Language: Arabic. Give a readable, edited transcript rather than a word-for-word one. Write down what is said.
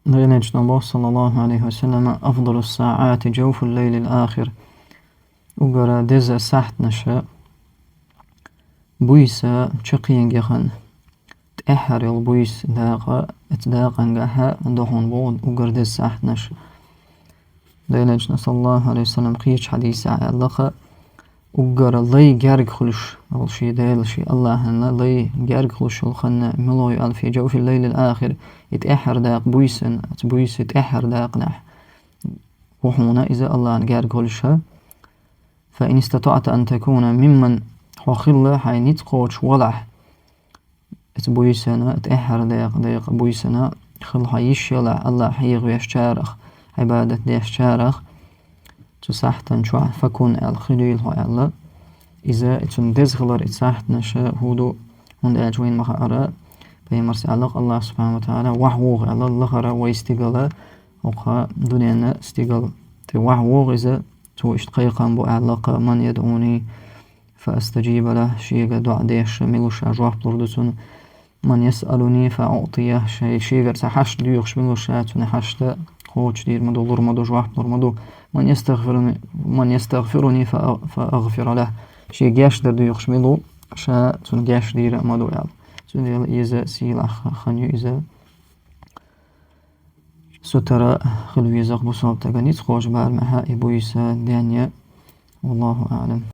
ليلة نبي صلى الله عليه وسلم أفضل الساعات جوف الليل الآخر وقرا دز ساحت نشا بويسا تشقين جخن تأحر البويس داقة اتداقن جها دهون بود وقرا دز ساحت نش ليلة صلى الله عليه وسلم قيش حديث علاقة وقرا لي جارج خلش أول شي دايل شي الله أن لي جارج خلش الخنا ملوي ألف جوف الليل الآخر يتأحر داق بويسن بويس يتأحر داق نح وحونا إذا الله جارج خلشها فإن استطعت أن تكون ممن وخلا حينيت قوش ولح بويسنا تأحر داق بويسنا خل حيش يلا الله حيغ يشتارخ عبادة يشتارخ تسحتن شو فكون الخليل هو الله إذا تندز خلر اتسحت نشا هودو هند أجوين مخارا بيمرس الله سبحانه وتعالى وحوغ الله خرا ويستقلا وقا دنيانا استقل وحوغ إذا تو اشتقيقا بو علاقة من يدعوني فأستجيب له شيء دعاء ديش ملوش أجواه بلردتون من يسألني فأعطيه شيء سحشت ديوخش ملوشاتون حشت خوش دير مدو لور مدو جواه بلور مدو من يستغفرني فأغفر له شيء جاش در ديوخش ملو شا تون جاش دير مدو يال تون يال إذا سيلا خنيو إذا سترى خلو يزاق بصوب تغنيت خوش بار مها إبويسا دانيا والله أعلم.